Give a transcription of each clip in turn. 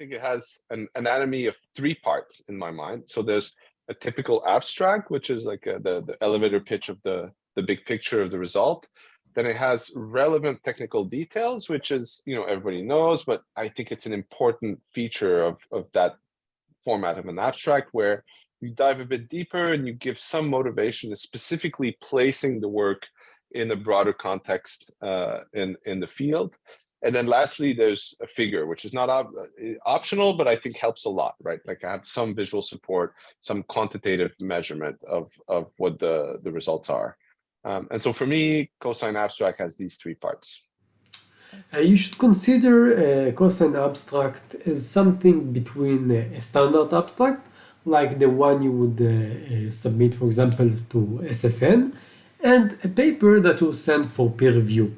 think it has an anatomy of three parts in my mind. So there's a typical abstract, which is like the elevator pitch of the big picture of the result. Then it has relevant technical details, which is, everybody knows, but I think it's an important feature of that format of an abstract, where you dive a bit deeper and you give some motivation to specifically placing the work in a broader context in the field. And then lastly, there's a figure, which is not optional, but I think helps a lot, right? Like I have some visual support, some quantitative measurement of what the results are. And so for me, COSYNE abstract has these three parts. You should consider a COSYNE abstract as something between a standard abstract, like the one you would submit, for example, to SFN, and a paper that will send for peer review.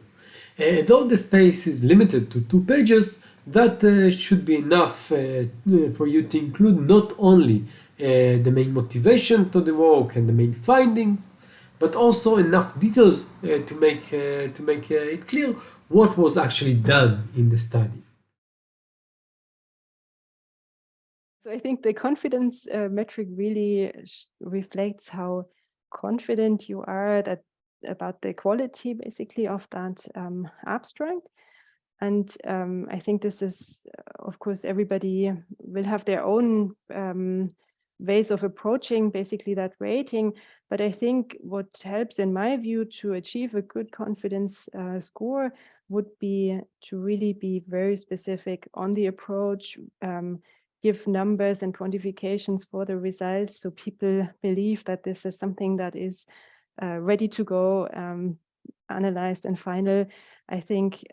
Though the space is limited to 2 pages, that should be enough for you to include not only the main motivation to the work and the main findings, but also enough details to make it clear what was actually done in the study. So I think the confidence metric really reflects how confident you are about the quality, basically, of that abstract. And I think this is, of course, everybody will have their own ways of approaching basically that rating. But I think what helps, in my view, to achieve a good confidence score would be to really be very specific on the approach, give numbers and quantifications for the results, so people believe that this is something that is ready to go, analyzed and final. I think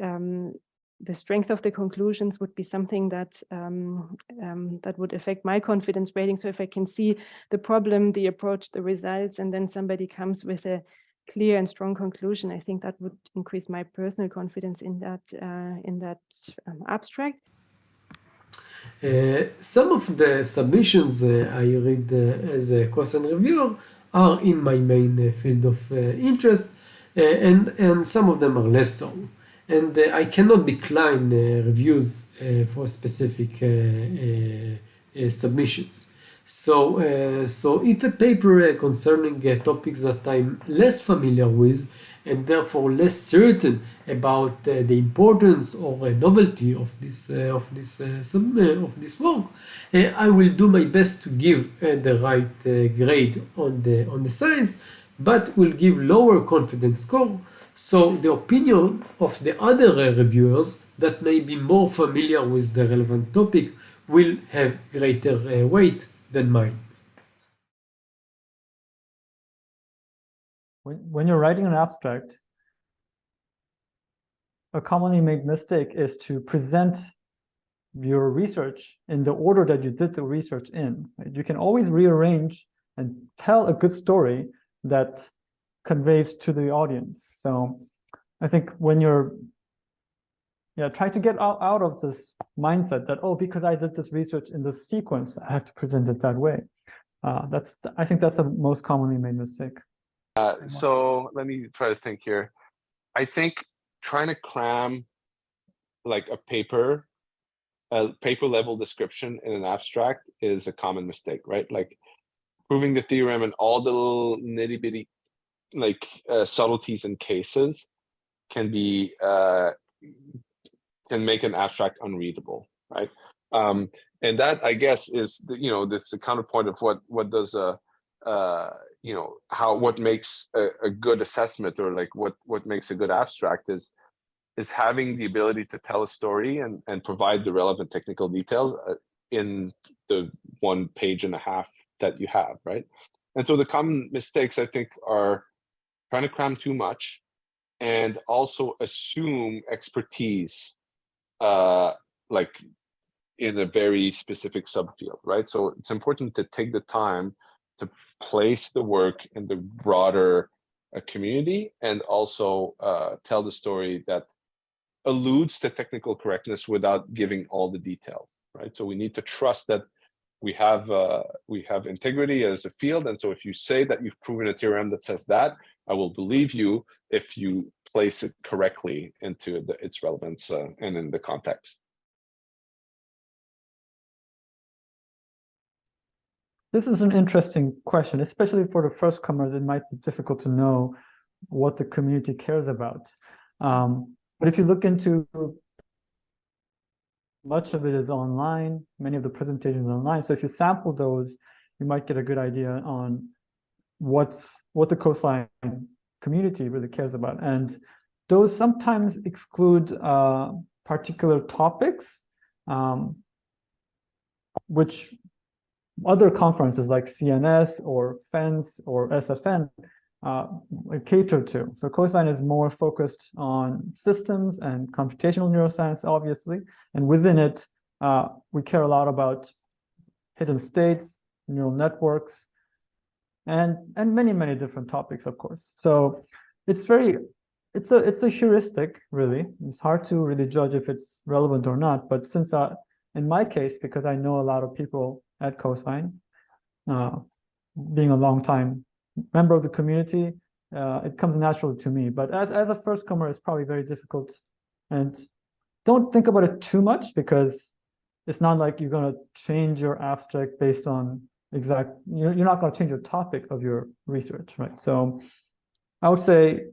the strength of the conclusions would be something that that would affect my confidence rating. So if I can see the problem, the approach, the results, and then somebody comes with a clear and strong conclusion, I think that would increase my personal confidence in that abstract. Some of the submissions I read as a COSYNE reviewer are in my main field of interest, and some of them are less so. And I cannot decline reviews for specific submissions. So if a paper concerning topics that I'm less familiar with and therefore less certain about the importance or novelty of this work, I will do my best to give the right grade on the science, but will give lower confidence score. So the opinion of the other reviewers that may be more familiar with the relevant topic will have greater weight than mine. When you're writing an abstract, a commonly made mistake is to present your research in the order that you did the research in. Right? You can always rearrange and tell a good story that conveys to the audience. So I think when you're trying to get out of this mindset that, oh, because I did this research in this sequence, I have to present it that way. I think that's the most commonly made mistake. So let me try to think here. I think trying to cram like a paper level description in an abstract is a common mistake, right? Like proving the theorem and all the little nitty bitty subtleties and cases can make an abstract unreadable, right? And that, I guess, is this the counterpoint of what does what makes a good assessment, or like what makes a good abstract is having the ability to tell a story and provide the relevant technical details in the 1.5 pages that you have, right? And so the common mistakes, I think, are trying to cram too much and also assume expertise like in a very specific subfield, right? So it's important to take the time to place the work in the broader community, and also tell the story that alludes to technical correctness without giving all the details, right? So we need to trust that we have integrity as a field, and so if you say that you've proven a theorem that says that, I will believe you if you place it correctly into its relevance and in the context. This is an interesting question, especially for the first comers. It might be difficult to know what the community cares about. But if you look into, much of it is online, many of the presentations are online. So if you sample those, you might get a good idea on what the COSYNE community really cares about. And those sometimes exclude particular topics, which other conferences like CNS or FENS or SFN cater to. So COSYNE is more focused on systems and computational neuroscience, obviously. And within it, we care a lot about hidden states, neural networks, and many, many different topics, of course. So it's a heuristic, really. It's hard to really judge if it's relevant or not. But since in my case, because I know a lot of people at COSYNE, being a long time member of the community, it comes naturally to me. But as a first comer, it's probably very difficult. And don't think about it too much, because it's not like you're going to change your abstract based on you're not going to change your topic of your research, right? So I would say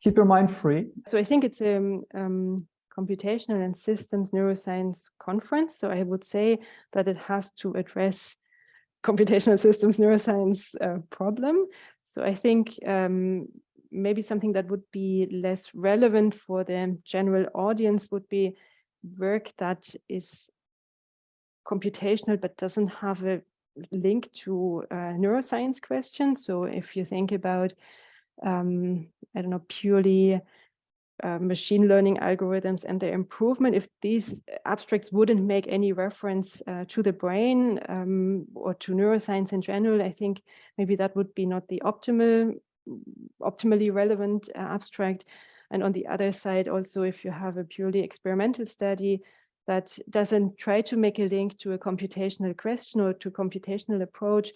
keep your mind free. So I think it's a computational and systems neuroscience conference. So I would say that it has to address computational systems neuroscience problem. So I think maybe something that would be less relevant for the general audience would be work that is computational but doesn't have a link to neuroscience questions. So if you think about, I don't know, purely machine learning algorithms and their improvement, if these abstracts wouldn't make any reference to the brain or to neuroscience in general, I think maybe that would be not the optimally relevant abstract. And on the other side, also, if you have a purely experimental study that doesn't try to make a link to a computational question or to computational approach,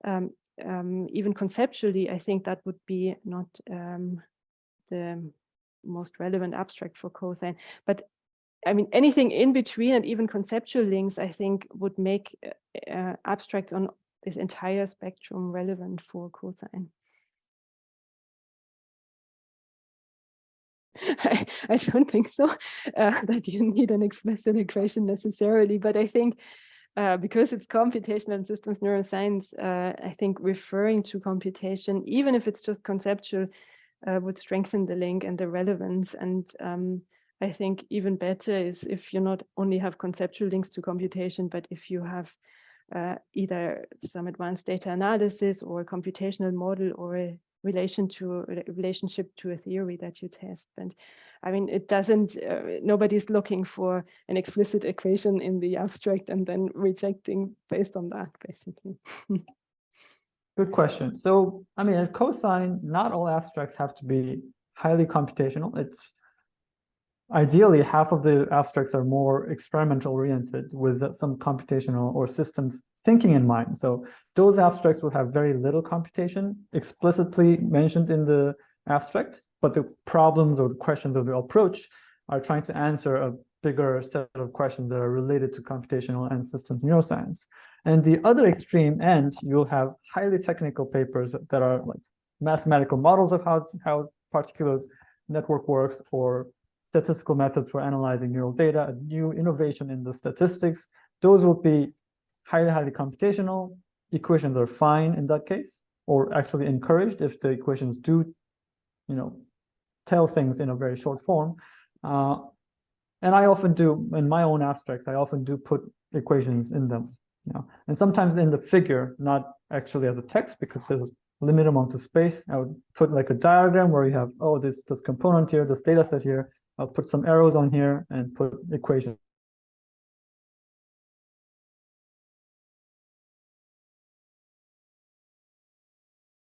even conceptually, I think that would be not the most relevant abstract for COSYNE. But I mean, anything in between and even conceptual links, I think, would make abstracts on this entire spectrum relevant for COSYNE. I don't think so, that you need an explicit equation necessarily, but I think because it's computational and systems neuroscience, I think referring to computation, even if it's just conceptual, would strengthen the link and the relevance. And I think even better is if you not only have conceptual links to computation, but if you have either some advanced data analysis or a computational model or a relationship to a theory that you test. And I mean, it doesn't, nobody's looking for an explicit equation in the abstract and then rejecting based on that, basically. Good question. So, I mean, at COSYNE, not all abstracts have to be highly computational. It's ideally half of the abstracts are more experimental oriented with some computational or systems thinking in mind. So those abstracts will have very little computation explicitly mentioned in the abstract, but the problems or the questions of the approach are trying to answer a bigger set of questions that are related to computational and systems neuroscience. And the other extreme end, you'll have highly technical papers that are like mathematical models of how particular network works, or statistical methods for analyzing neural data, a new innovation in the statistics. Those will be highly computational. Equations are fine in that case, or actually encouraged if the equations do, tell things in a very short form. And I often do, in my own abstracts, I often do put equations in them, and sometimes in the figure, not actually as a text, because there's a limited amount of space. I would put like a diagram where you have, this component here, this data set here. I'll put some arrows on here and put equations